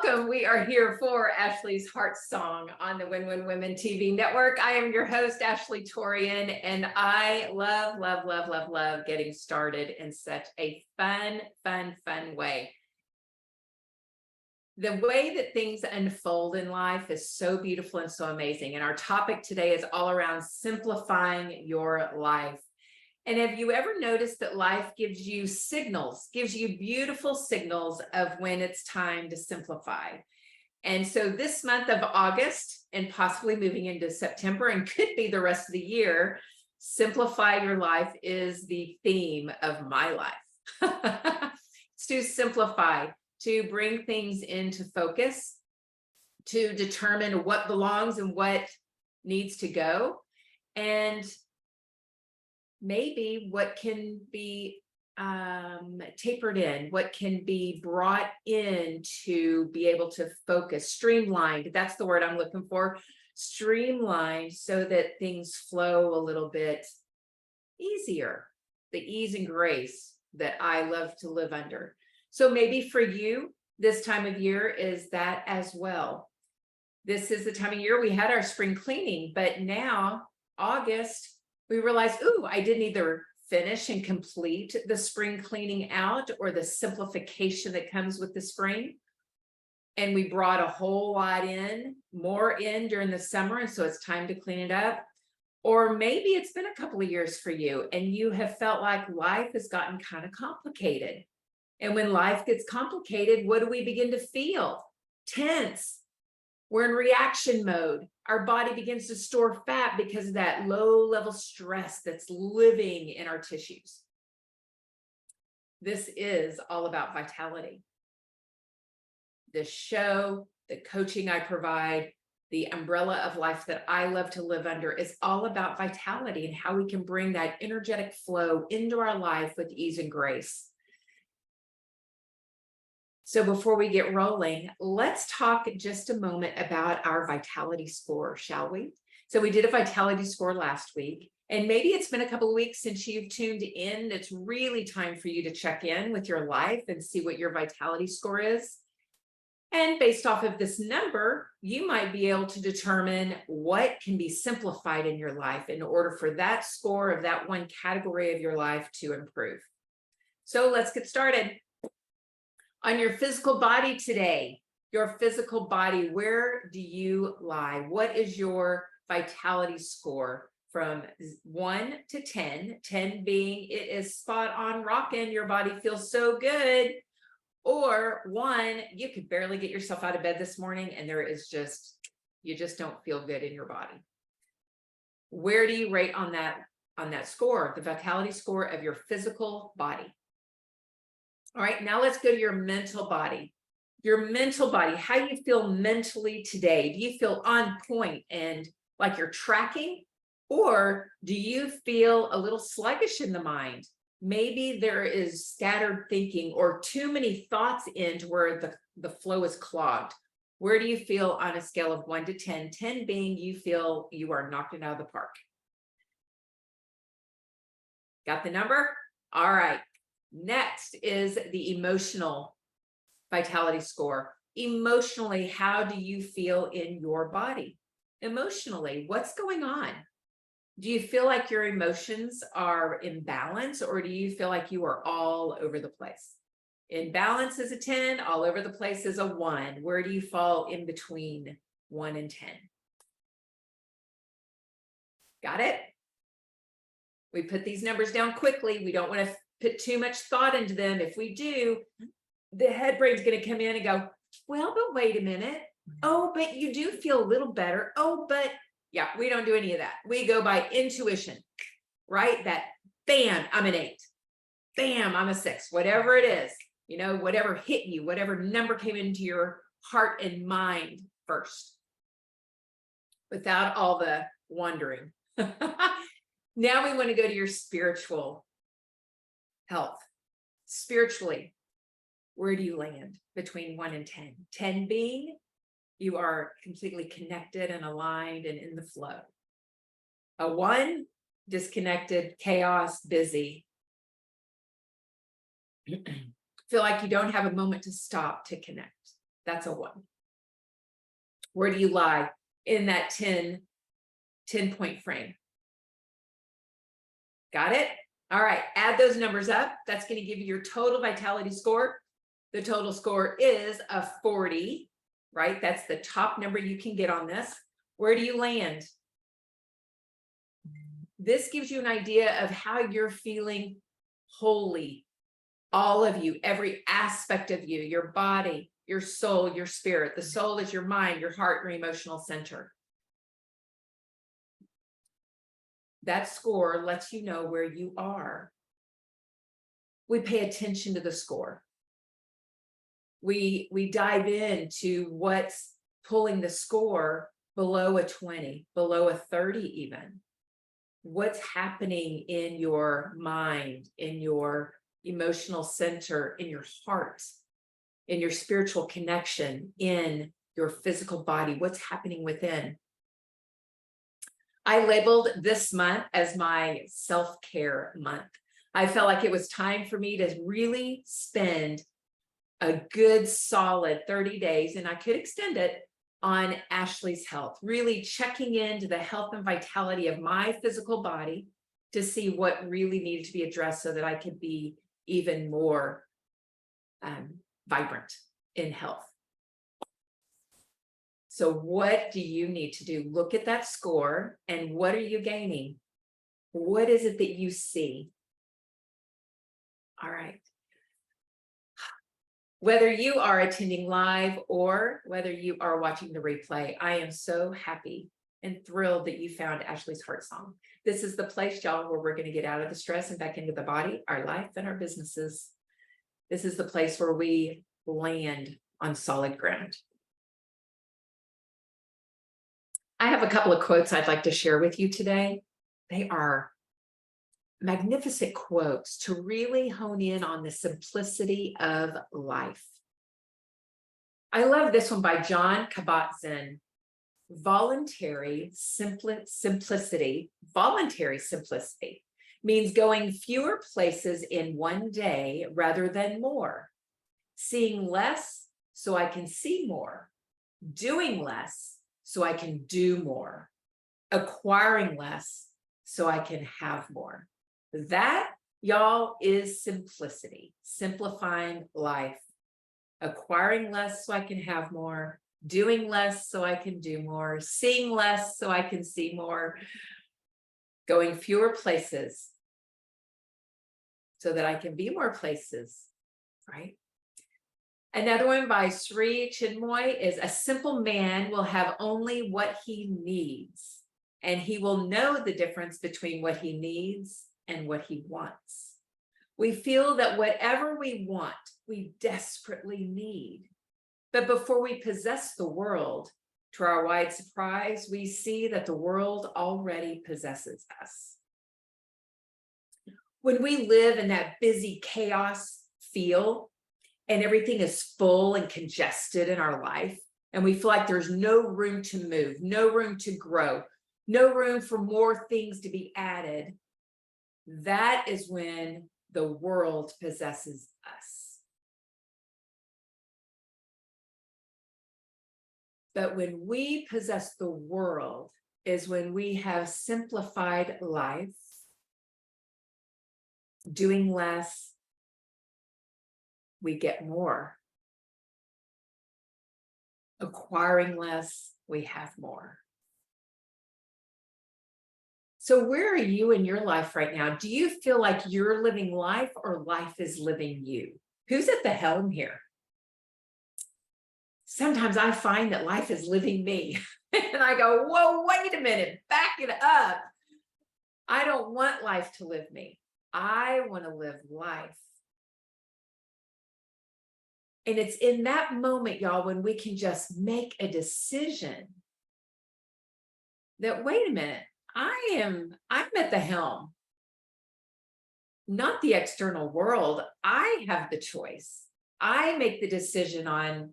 Welcome. We are here for Ashley's Heart Song on the Win Win Women TV network. I am your host, Ashley Torian, and I love getting started in such a fun way. The way that things unfold in life is so beautiful and so amazing. And our topic today is all around simplifying your life. And have you ever noticed that life gives you signals, gives you beautiful signals of when it's time to simplify? And so this month of August and possibly moving into September and could be the rest of the year, simplify your life is the theme of my life. It's to simplify, to bring things into focus, to determine what belongs and what needs to go, and maybe what can be tapered in, what can be brought in to be able to focus, streamlined. That's the word I'm looking for. Streamlined so that things flow a little bit easier, the ease and grace that I love to live under. So maybe for you, this time of year is that as well. This is the time of year we had our spring cleaning, but now August, we realized, ooh, I didn't either finish and complete the spring cleaning out or the simplification that comes with the spring. And we brought a whole lot in, more in during the summer. And so it's time to clean it up. Or maybe it's been a couple of years for you and you have felt like life has gotten kind of complicated. And when life gets complicated, what do we begin to feel? Tense. We're in reaction mode. Our body begins to store fat because of that low level stress that's living in our tissues. This is all about vitality. The show, the coaching I provide, the umbrella of life that I love to live under is all about vitality and how we can bring that energetic flow into our life with ease and grace. So before we get rolling, let's talk just a moment about our vitality score, shall we? So we did a vitality score last week, and maybe it's been a couple of weeks since you've tuned in. It's really time for you to check in with your life and see what your vitality score is. And based off of this number, you might be able to determine what can be simplified in your life in order for that score of that one category of your life to improve. So let's get started. On your physical body today, your physical body, where do you lie? What is your vitality score from 1 to 10? 10 being it is spot on rocking, your body feels so good. Or 1, you could barely get yourself out of bed this morning and you just don't feel good in your body. Where do you rate on that score, the vitality score of your physical body? All right, now let's go to your mental body. Your mental body, how do you feel mentally today? Do you feel on point and like you're tracking? Or do you feel a little sluggish in the mind? Maybe there is scattered thinking or too many thoughts into where the flow is clogged. Where do you feel on a scale of 1 to 10? 10 being you feel you are knocked it out of the park. Got the number? All right. Next is the emotional vitality score. Emotionally, how do you feel in your body? Emotionally, what's going on? Do you feel like your emotions are in balance, or do you feel like you are all over the place? In balance is a 10, all over the place is a 1. Where do you fall in between 1 and 10? Got it? We put these numbers down quickly. We don't want to put too much thought into them. If we do, the head brain's going to come in and go, well, but wait a minute. Oh, but you do feel a little better. Oh, but yeah, we don't do any of that. We go by intuition, right? That bam, I'm an 8. Bam, I'm a 6. Whatever it is, whatever hit you, whatever number came into your heart and mind first, without all the wondering. Now we want to go to your spiritual health. Spiritually, where do you land between 1 and 10? 10 being you are completely connected and aligned and in the flow. A 1, disconnected, chaos, busy. Feel like you don't have a moment to stop to connect. That's a 1. Where do you lie in that 10-point frame? Got it? All right, add those numbers up. That's going to give you your total vitality score. The total score is a 40, right? That's the top number you can get on this. Where do you land? This gives you an idea of how you're feeling wholly. All of you, every aspect of you, your body, your soul, your spirit. The soul is your mind, your heart, your emotional center. That score lets you know where you are. We pay attention to the score. We dive into what's pulling the score below a 20, below a 30 even. What's happening in your mind, in your emotional center, in your heart, in your spiritual connection, in your physical body, what's happening within. I labeled this month as my self-care month. I felt like it was time for me to really spend a good solid 30 days, and I could extend it, on Ashley's health, really checking into the health and vitality of my physical body to see what really needed to be addressed so that I could be even more vibrant in health. So what do you need to do? Look at that score, and what are you gaining? What is it that you see? All right. Whether you are attending live or whether you are watching the replay, I am so happy and thrilled that you found Ashley's Heart Song. This is the place, y'all, where we're going to get out of the stress and back into the body, our life, and our businesses. This is the place where we land on solid ground. I have a couple of quotes I'd like to share with you today. They are magnificent quotes to really hone in on the simplicity of life. I love this one by John Kabat-Zinn. Voluntary simplicity means going fewer places in one day rather than more, seeing less so I can see more, doing less so I can do more, acquiring less so I can have more. That, y'all, is simplicity, simplifying life, acquiring less so I can have more, doing less so I can do more, seeing less so I can see more, going fewer places so that I can be more places, right? Another one by Sri Chinmoy is, a simple man will have only what he needs, and he will know the difference between what he needs and what he wants. We feel that whatever we want, we desperately need. But before we possess the world, to our wide surprise, we see that the world already possesses us. When we live in that busy chaos feel, and everything is full and congested in our life, and we feel like there's no room to move, no room to grow, no room for more things to be added, that is when the world possesses us. But when we possess the world is when we have simplified life, doing less, we get more. Acquiring less, we have more. So where are you in your life right now? Do you feel like you're living life or life is living you? Who's at the helm here? Sometimes I find that life is living me. And I go, whoa, wait a minute, back it up. I don't want life to live me. I want to live life. And it's in that moment, y'all, when we can just make a decision that, wait a minute, I'm at the helm, not the external world. I have the choice. I make the decision on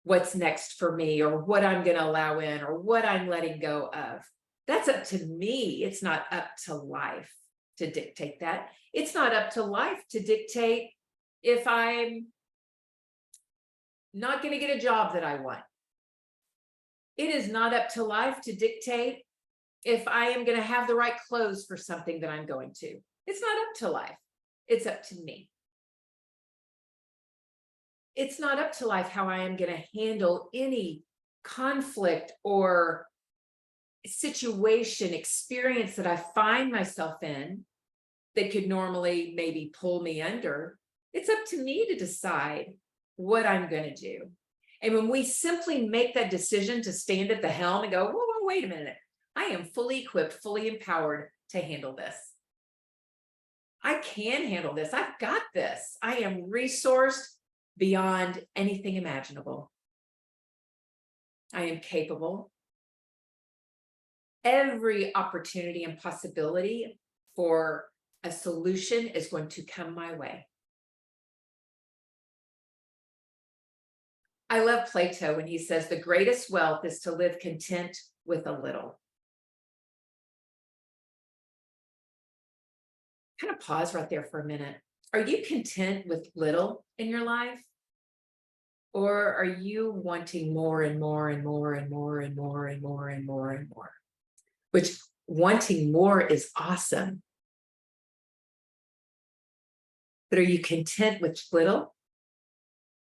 what's next for me, or what I'm going to allow in, or what I'm letting go of. That's up to me. It's not up to life to dictate that. It's not up to life to dictate if I'm not going to get a job that I want. It is not up to life to dictate if I am going to have the right clothes for something that I'm going to. It's not up to life. It's up to me. It's not up to life how I am going to handle any conflict or situation, experience that I find myself in that could normally maybe pull me under. It's up to me to decide what I'm going to do. And when we simply make that decision to stand at the helm and go, whoa, wait a minute, I am fully equipped, fully empowered to handle this. I can handle this. I've got this. I am resourced beyond anything imaginable. I am capable. Every opportunity and possibility for a solution is going to come my way. I love Plato when he says the greatest wealth is to live content with a little. Kind of pause right there for a minute. Are you content with little in your life? Or are you wanting more and more and more and more and more and more and more and more? Which wanting more is awesome. But are you content with little?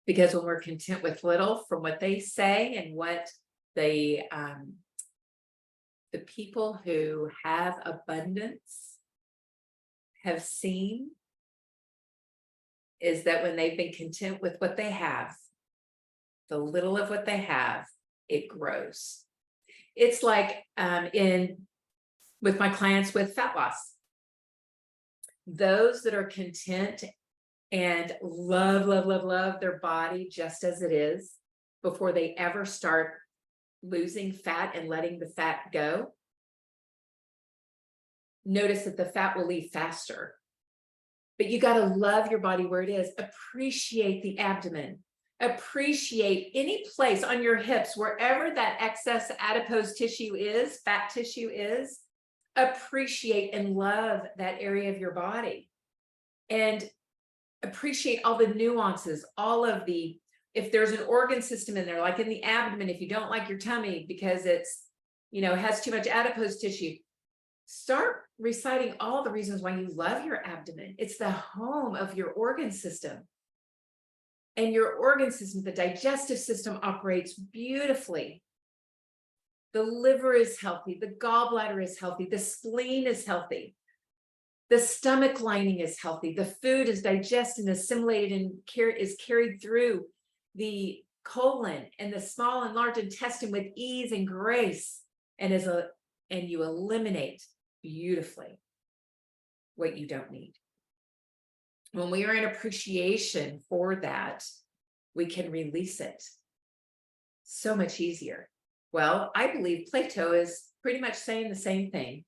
Because when we're content with little, from what they say and what the people who have abundance have seen, is that when they've been content with what they have, the little of what they have, it grows. It's like with my clients with fat loss. Those that are content and love their body just as it is before they ever start losing fat and letting the fat go, notice that the fat will leave faster. But you got to love your body where it is. Appreciate the abdomen. Appreciate any place on your hips, wherever that excess adipose tissue is, fat tissue is. Appreciate and love that area of your body. And appreciate all the nuances, all of the, if there's an organ system in there, like in the abdomen, if you don't like your tummy because it's, has too much adipose tissue, start reciting all the reasons why you love your abdomen. It's the home of your organ system. And your organ system, the digestive system, operates beautifully. The liver is healthy. The gallbladder is healthy. The spleen is healthy. The stomach lining is healthy. The food is digested and assimilated and is carried through the colon and the small and large intestine with ease and grace, and you eliminate beautifully what you don't need. When we are in appreciation for that, we can release it so much easier. Well, I believe Plato is pretty much saying the same thing.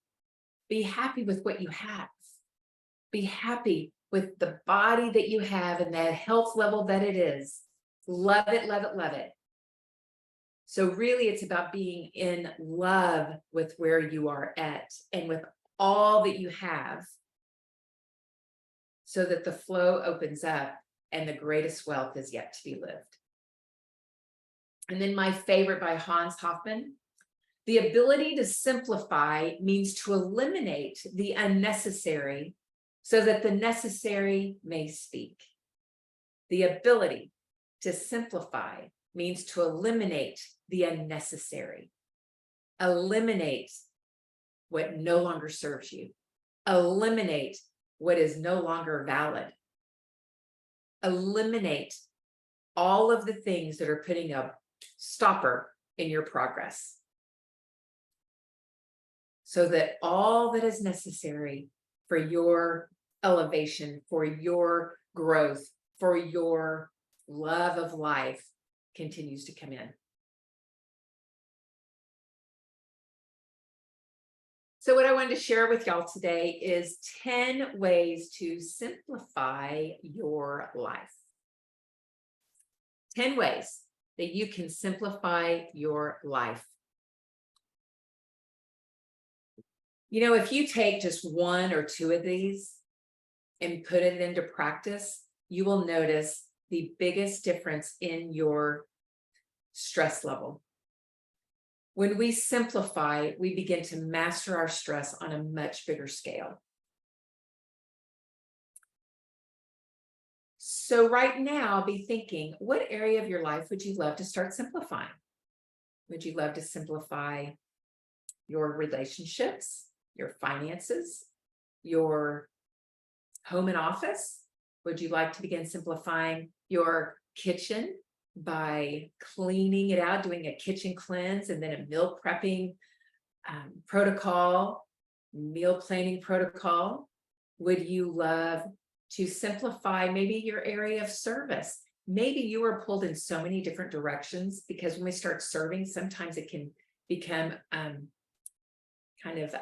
Be happy with what you have. Be happy with the body that you have and that health level that it is. Love it, love it, love it. So really, it's about being in love with where you are at and with all that you have, so that the flow opens up and the greatest wealth is yet to be lived. And then my favorite by Hans Hofmann, the ability to simplify means to eliminate the unnecessary so that the necessary may speak. The ability to simplify means to eliminate the unnecessary. Eliminate what no longer serves you. Eliminate what is no longer valid. Eliminate all of the things that are putting a stopper in your progress, so that all that is necessary for your elevation, for your growth, for your love of life continues to come in. So what I wanted to share with y'all today is 10 ways to simplify your life. 10 ways that you can simplify your life. If you take just one or two of these and put it into practice, you will notice the biggest difference in your stress level. When we simplify, we begin to master our stress on a much bigger scale. So right now, be thinking, what area of your life would you love to start simplifying? Would you love to simplify your relationships, your finances, your home and office? Would you like to begin simplifying your kitchen by cleaning it out, doing a kitchen cleanse, and then a meal prepping protocol, meal planning protocol? Would you love to simplify maybe your area of service? Maybe you are pulled in so many different directions, because when we start serving, sometimes it can become kind of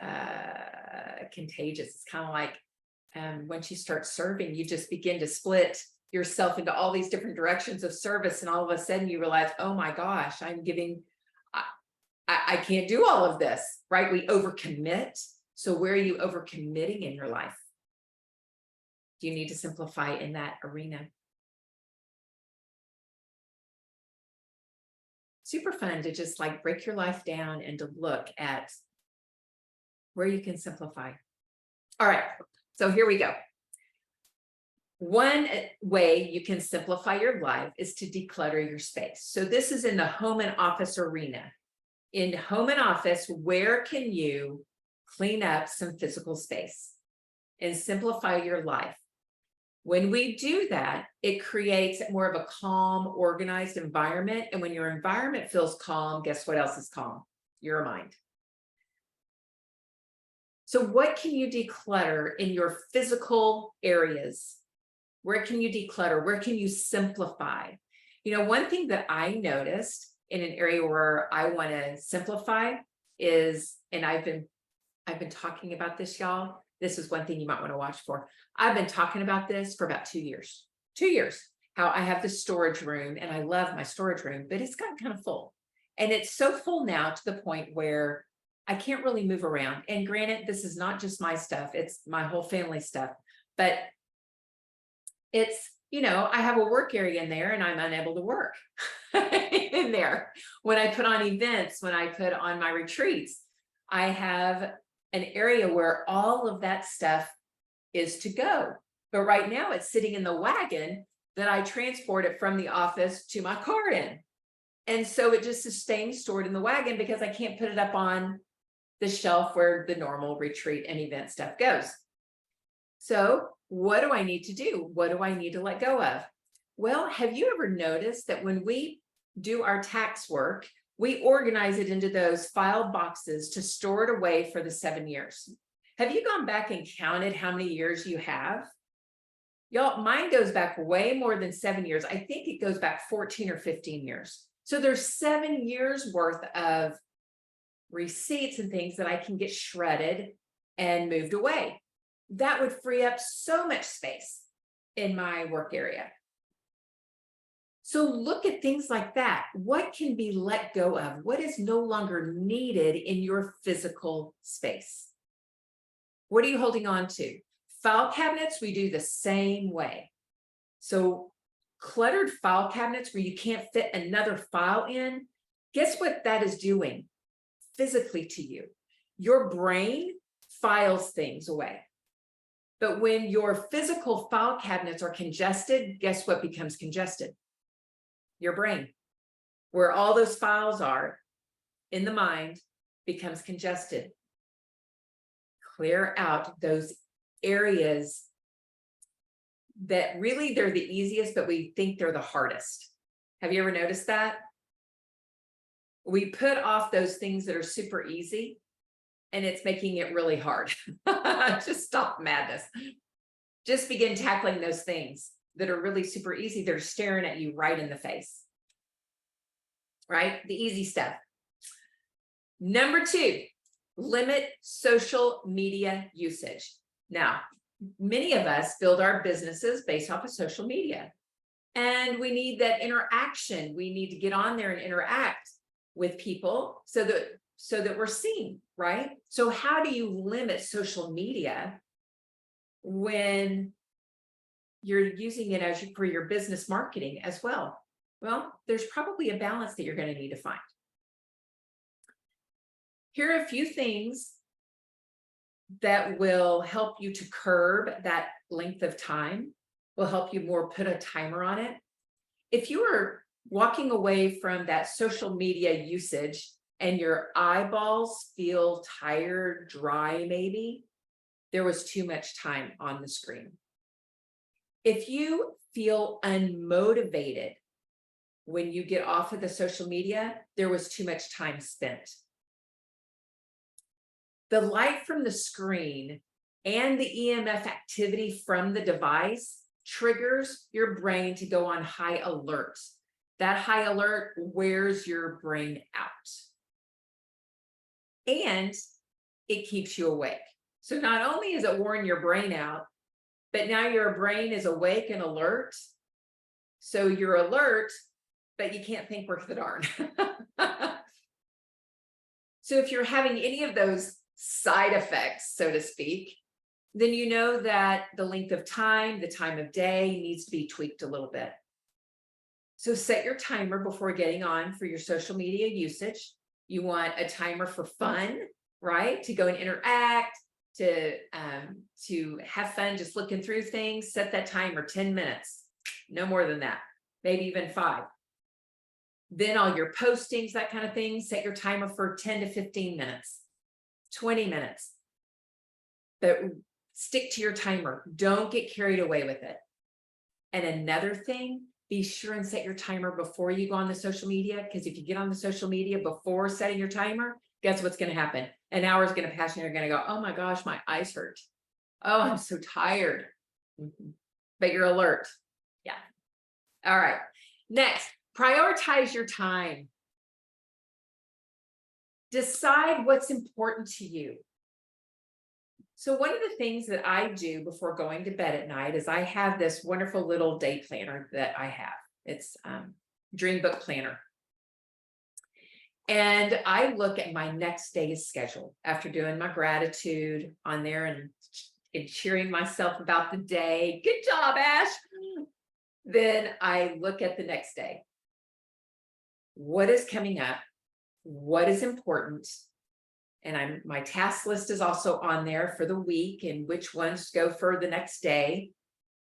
contagious. It's kind of like once you start serving, you just begin to split yourself into all these different directions of service, and all of a sudden you realize, oh my gosh, I can't do all of this, right? We overcommit. So where are you overcommitting in your life? Do you need to simplify in that arena? Super fun to just like break your life down and to look at where you can simplify. All right, so here we go. One way you can simplify your life is to declutter your space. So this is in the home and office arena. In home and office, where can you clean up some physical space and simplify your life? When we do that, it creates more of a calm, organized environment. And when your environment feels calm, guess what else is calm? Your mind. So what can you declutter in your physical areas? Where can you declutter? Where can you simplify? You know, one thing that I noticed in an area where I want to simplify is, and I've been talking about this, y'all. This is one thing you might want to watch for. I've been talking about this for about 2 years. 2 years. How I have the storage room, and I love my storage room, but it's gotten kind of full. And it's so full now to the point where I can't really move around. And granted, this is not just my stuff, it's my whole family stuff. But it's, you know, I have a work area in there and I'm unable to work in there. When I put on events, when I put on my retreats, I have an area where all of that stuff is to go. But right now it's sitting in the wagon that I transport it from the office to my car in. And so it just is staying stored in the wagon because I can't put it up on the shelf where the normal retreat and event stuff goes. So what do I need to do? What do I need to let go of? Well, have you ever noticed that when we do our tax work, we organize it into those filed boxes to store it away for the 7 years? Have you gone back and counted how many years you have? Y'all, mine goes back way more than 7 years. I think it goes back 14 or 15 years. So there's 7 years worth of receipts and things that I can get shredded and moved away. That would free up so much space in my work area. So look at things like that. What can be let go of? What is no longer needed in your physical space? What are you holding on to? File cabinets, we do the same way. So cluttered file cabinets where you can't fit another file in, guess what that is doing physically to you? Your brain files things away. But when your physical file cabinets are congested, guess what becomes congested? Your brain. Where all those files are in the mind becomes congested. Clear out those areas that really they're the easiest, but we think they're the hardest. Have you ever noticed that? We put off those things that are super easy, and it's making it really hard. Just stop madness. Just begin tackling those things that are really super easy. They're staring at you right in the face, right? The easy stuff. Number 2, limit social media usage. Now, many of us build our businesses based off of social media, and we need that interaction. We need to get on there and interact with people so that we're seen, right? So how do you limit social media when you're using it as for your business marketing as well. Well, there's probably a balance that you're going to need to find. Here are a few things that will help you to curb that length of time, will help you more put a timer on it. If you are walking away from that social media usage and your eyeballs feel tired, dry, maybe, there was too much time on the screen. If you feel unmotivated when you get off of the social media, there was too much time spent. The light from the screen and the EMF activity from the device triggers your brain to go on high alert. That high alert wears your brain out. And it keeps you awake. So not only is it wearing your brain out, but now your brain is awake and alert. So you're alert, but you can't think worth the darn. So if you're having any of those side effects, so to speak, then you know that the length of time, the time of day needs to be tweaked a little bit. So set your timer before getting on for your social media usage. You want a timer for fun, right? To go and interact, to have fun just looking through things. Set that timer 10 minutes, no more than that, maybe even 5. Then all your postings, that kind of thing, set your timer for 10 to 15 minutes, 20 minutes. But stick to your timer. Don't get carried away with it. And another thing, be sure and set your timer before you go on the social media, because if you get on the social media before setting your timer, guess what's going to happen? An hour is going to pass and you're going to go, oh my gosh, my eyes hurt. Oh, I'm so tired. But you're alert. Yeah. All right. Next, prioritize your time. Decide what's important to you. So one of the things that I do before going to bed at night is I have this wonderful little day planner that I have. It's Dream Book Planner. And I look at my next day's schedule after doing my gratitude on there and cheering myself about the day. Good job, Ash. Then I look at the next day. What is coming up? What is important? And my task list is also on there for the week and which ones go for the next day.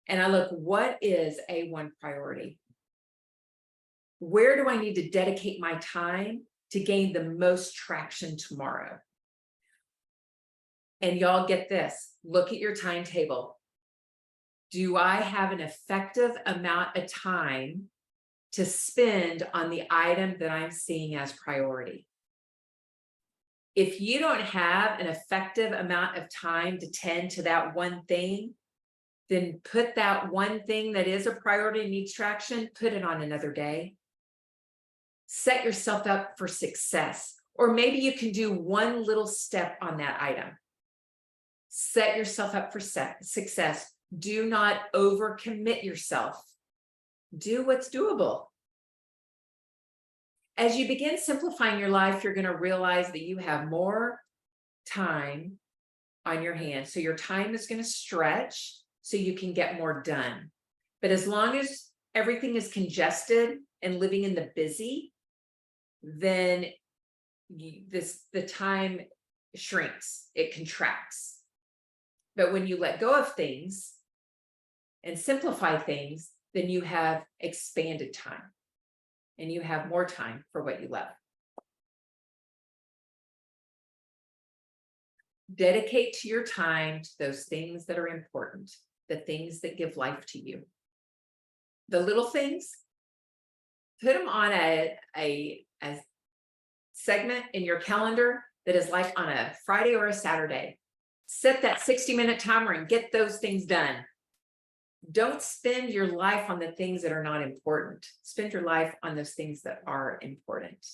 And I look, what is A1 priority? Where do I need to dedicate my time to gain the most traction tomorrow? And y'all get this, look at your timetable. Do I have an effective amount of time to spend on the item that I'm seeing as priority? If you don't have an effective amount of time to tend to that one thing, then put that one thing that is a priority and needs traction, put it on another day. Set yourself up for success. Or maybe you can do one little step on that item. Set yourself up for success. Do not overcommit yourself. Do what's doable. As you begin simplifying your life, you're going to realize that you have more time on your hands. So your time is going to stretch so you can get more done. But as long as everything is congested and living in the busy, then the time shrinks, it contracts. But when you let go of things and simplify things, then you have expanded time. And you have more time for what you love. Dedicate to your time to those things that are important, the things that give life to you. The little things, put them on a segment in your calendar that is like on a Friday or a Saturday. Set that 60-minute timer and get those things done. Don't spend your life on the things that are not important. Spend your life on those things that are important.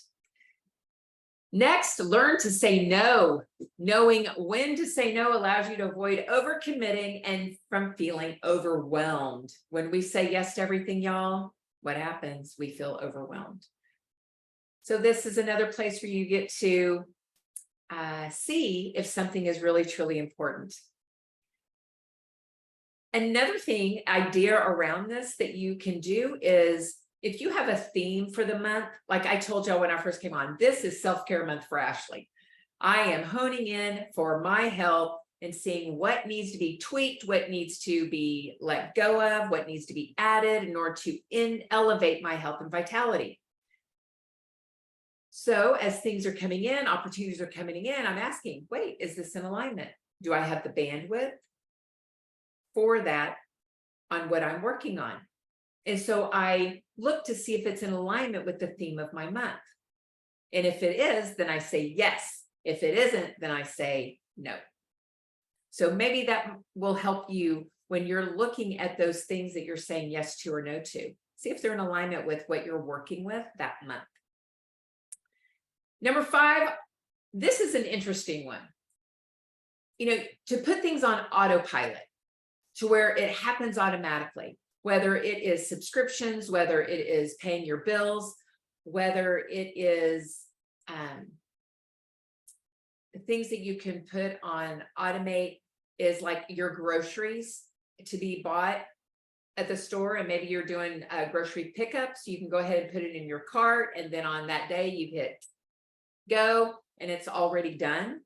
Next, learn to say no. Knowing when to say no allows you to avoid overcommitting and from feeling overwhelmed. When we say yes to everything, y'all, what happens? We feel overwhelmed. So this is another place where you get to see if something is really, truly important. Another idea around this that you can do is if you have a theme for the month, like I told y'all when I first came on, this is self-care month for Ashley. I am honing in for my health and seeing what needs to be tweaked, what needs to be let go of, what needs to be added in order to elevate my health and vitality. So as things are coming in, opportunities are coming in, I'm asking, wait, is this in alignment? Do I have the bandwidth for that on what I'm working on? And so I look to see if it's in alignment with the theme of my month. And if it is, then I say yes. If it isn't, then I say no. So maybe that will help you when you're looking at those things that you're saying yes to or no to. See if they're in alignment with what you're working with that month. Number 5, this is an interesting one. To put things on autopilot to where it happens automatically, whether it is subscriptions, whether it is paying your bills, whether it is the things that you can put on automate is like your groceries to be bought at the store, and maybe you're doing grocery pickups. You can go ahead and put it in your cart, and then on that day you hit go and it's already done.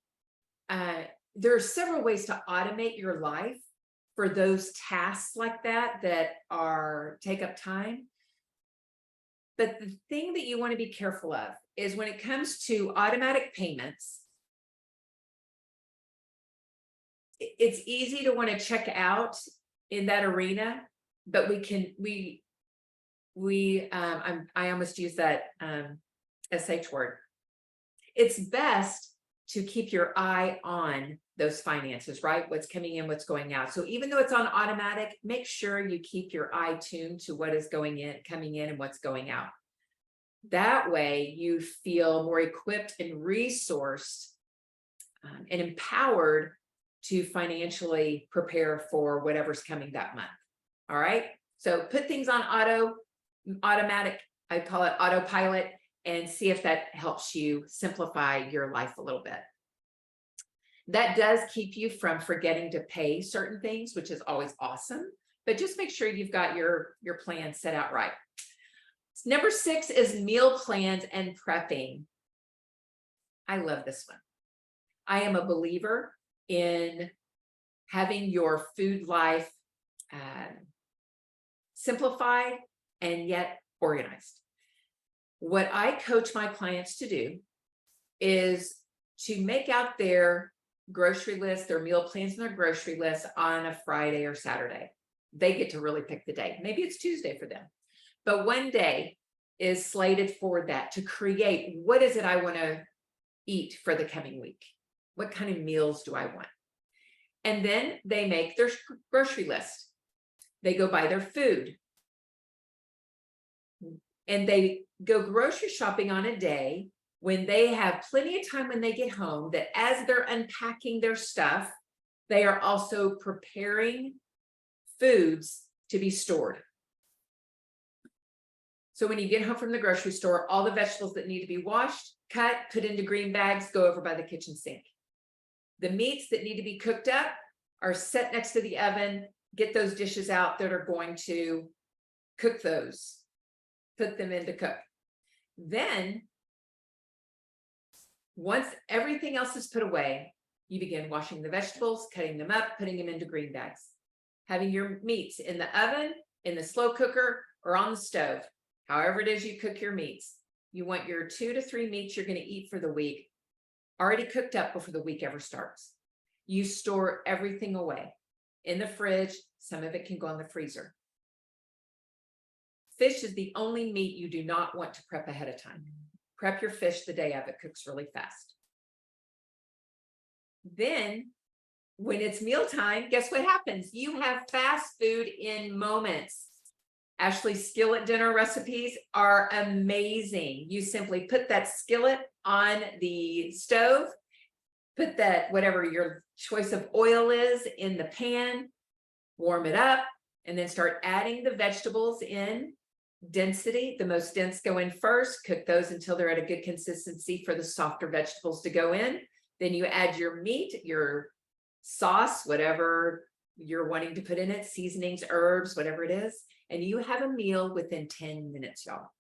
There are several ways to automate your life for those tasks like that take up time. But the thing that you want to be careful of is when it comes to automatic payments, it's easy to want to check out in that arena, but I almost use that SH word. It's best to keep your eye on those finances, right? What's coming in, what's going out. So even though it's on automatic, make sure you keep your eye tuned to what is coming in and what's going out. That way you feel more equipped and resourced and empowered to financially prepare for whatever's coming that month. All right. So put things on automatic, I call it autopilot, and see if that helps you simplify your life a little bit. That does keep you from forgetting to pay certain things, which is always awesome, but just make sure you've got your plan set out right. Number 6 is meal plans and prepping. I love this one. I am a believer in having your food life simplified and yet organized. What I coach my clients to do is to make out their grocery list, their meal plans and their grocery list on a Friday or Saturday. They get to really pick the day. Maybe it's Tuesday for them. But one day is slated for that to create what is it I want to eat for the coming week? What kind of meals do I want? And then they make their grocery list. They go buy their food. And they go grocery shopping on a day when they have plenty of time when they get home, that as they're unpacking their stuff, they are also preparing foods to be stored. So when you get home from the grocery store, all the vegetables that need to be washed, cut, put into green bags, go over by the kitchen sink. The meats that need to be cooked up are set next to the oven. Get those dishes out that are going to cook those. Put them in to cook. Then, once everything else is put away, you begin washing the vegetables, cutting them up, putting them into green bags. Having your meats in the oven, in the slow cooker, or on the stove. However it is you cook your meats. You want your 2 to 3 meats you're going to eat for the week already cooked up before the week ever starts. You store everything away in the fridge. Some of it can go in the freezer. Fish is the only meat you do not want to prep ahead of time. Prep your fish the day of. It cooks really fast. Then, when it's mealtime, guess what happens? You have fast food in moments. Ashley's skillet dinner recipes are amazing. You simply put that skillet on the stove, put that, whatever your choice of oil is, in the pan, warm it up, and then start adding the vegetables in density. The most dense go in first. Cook those until they're at a good consistency for the softer vegetables to go in. Then you add your meat, your sauce, whatever you're wanting to put in it, seasonings, herbs, whatever it is, and you have a meal within 10 minutes, y'all.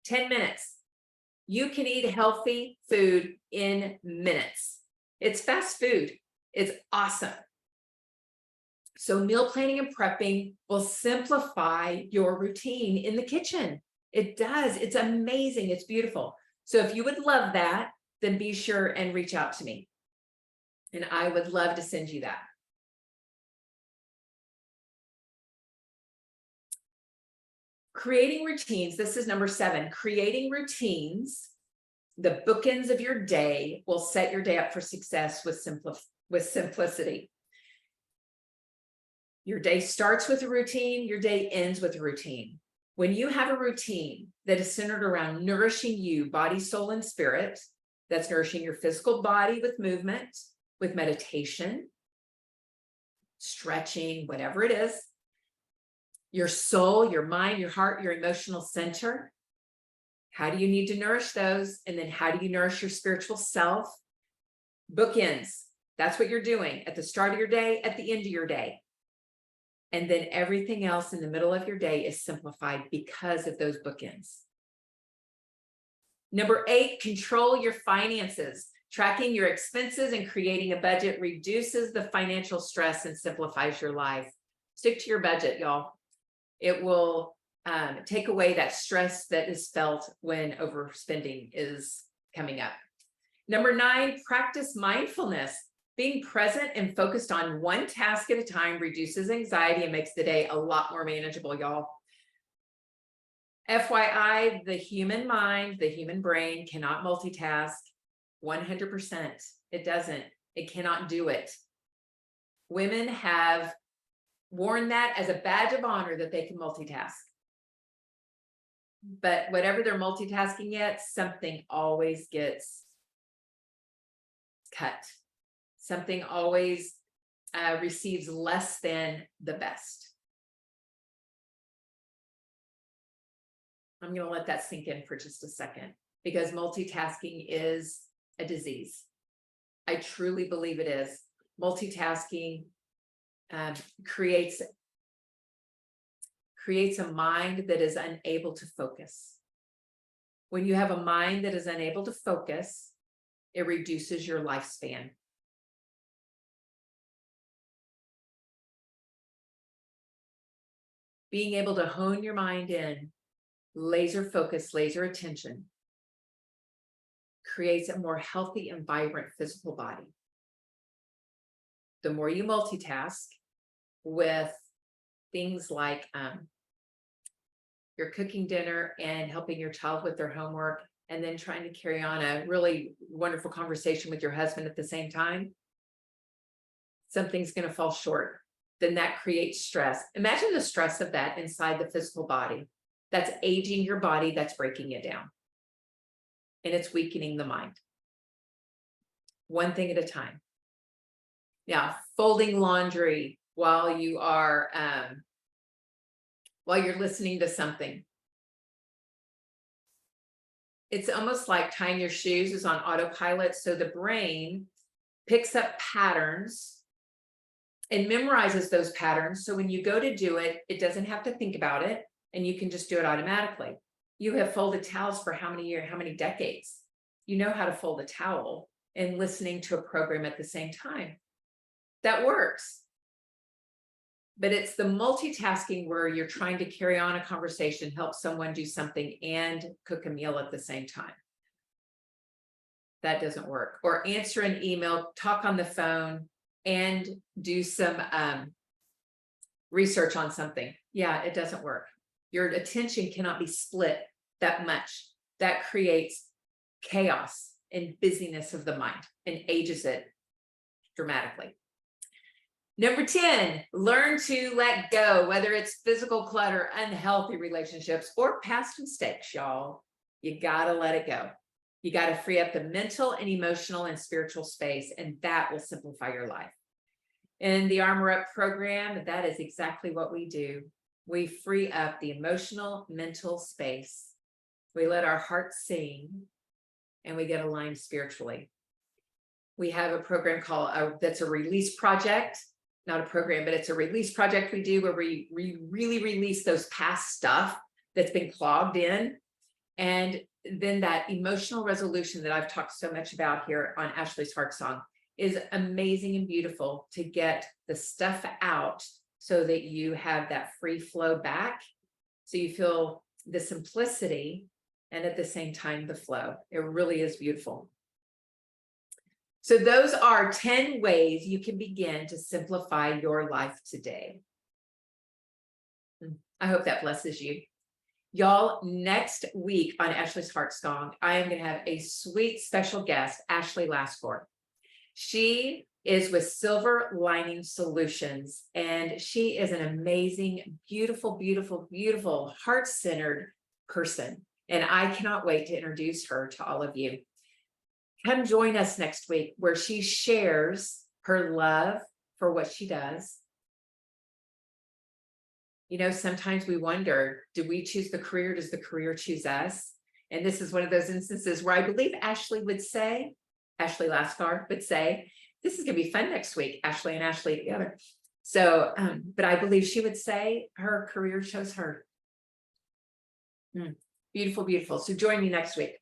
10 minutes. You can eat healthy food in minutes. It's fast food. It's awesome. So meal planning and prepping will simplify your routine in the kitchen. It does. It's amazing. It's beautiful. So if you would love that, then be sure and reach out to me. And I would love to send you that. Creating routines. This is number 7. Creating routines, the bookends of your day, will set your day up for success with simplicity. Your day starts with a routine. Your day ends with a routine. When you have a routine that is centered around nourishing you, body, soul, and spirit, that's nourishing your physical body with movement, with meditation, stretching, whatever it is, your soul, your mind, your heart, your emotional center. How do you need to nourish those? And then how do you nourish your spiritual self? Bookends. That's what you're doing at the start of your day, at the end of your day. And then everything else in the middle of your day is simplified because of those bookends. Number 8, control your finances. Tracking your expenses and creating a budget reduces the financial stress and simplifies your life. Stick to your budget, y'all. It will take away that stress that is felt when overspending is coming up. Number 9, practice mindfulness. Being present and focused on one task at a time reduces anxiety and makes the day a lot more manageable, y'all. FYI, the human mind, the human brain cannot multitask 100%. It doesn't. It cannot do it. Women have worn that as a badge of honor that they can multitask. But whatever they're multitasking at, something always gets cut. Something always receives less than the best. I'm going to let that sink in for just a second, because multitasking is a disease. I truly believe it is. Multitasking creates a mind that is unable to focus. When you have a mind that is unable to focus, it reduces your lifespan. Being able to hone your mind in, laser focus, laser attention, creates a more healthy and vibrant physical body. The more you multitask with things like you're cooking dinner and helping your child with their homework, and then trying to carry on a really wonderful conversation with your husband at the same time, something's going to fall short. Then that creates stress. Imagine the stress of that inside the physical body. That's aging your body, that's breaking it down. And it's weakening the mind. One thing at a time. Yeah, folding laundry while you are while you're listening to something. It's almost like tying your shoes is on autopilot. So the brain picks up patterns and memorizes those patterns. So when you go to do it, it doesn't have to think about it, and you can just do it automatically. You have folded towels for how many years, how many decades? You know how to fold a towel and listening to a program at the same time. That works. But it's the multitasking where you're trying to carry on a conversation, help someone do something, and cook a meal at the same time. That doesn't work. Or answer an email, talk on the phone, and do some research on something. Yeah, it doesn't work. Your attention cannot be split that much. That creates chaos and busyness of the mind and ages it dramatically. Number 10, learn to let go, whether it's physical clutter, unhealthy relationships, or past mistakes, y'all. You gotta let it go. You gotta free up the mental and emotional and spiritual space, and that will simplify your life. In the Armor Up program, that is exactly what we do. We free up the emotional, mental space. We let our hearts sing, and we get aligned spiritually. We have a program called that's a release project. not a program, but it's a release project we do where we really release those past stuff that's been clogged in. And then that emotional resolution that I've talked so much about here on Ashley's Heart Song is amazing and beautiful to get the stuff out so that you have that free flow back. So you feel the simplicity and at the same time, the flow. It really is beautiful. So those are 10 ways you can begin to simplify your life today. I hope that blesses you. Y'all, next week on Ashley's Heart Song, I am going to have a sweet special guest, Ashley Lascore. She is with Silver Lining Solutions, and she is an amazing, beautiful, beautiful, beautiful, heart-centered person. And I cannot wait to introduce her to all of you. Come join us next week where she shares her love for what she does. You know, sometimes we wonder, do we choose the career? Does the career choose us? And this is one of those instances where I believe Ashley Lascar would say, this is going to be fun next week, Ashley and Ashley together. So, but I believe she would say her career chose her. Beautiful, beautiful. So join me next week.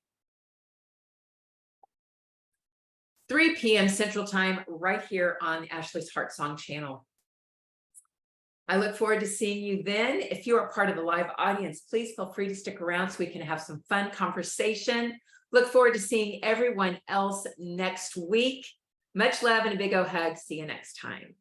3 p.m. Central Time, right here on the Ashley's Heart Song channel. I look forward to seeing you then. If you are part of the live audience, please feel free to stick around so we can have some fun conversation. Look forward to seeing everyone else next week. Much love and a big hug. See you next time.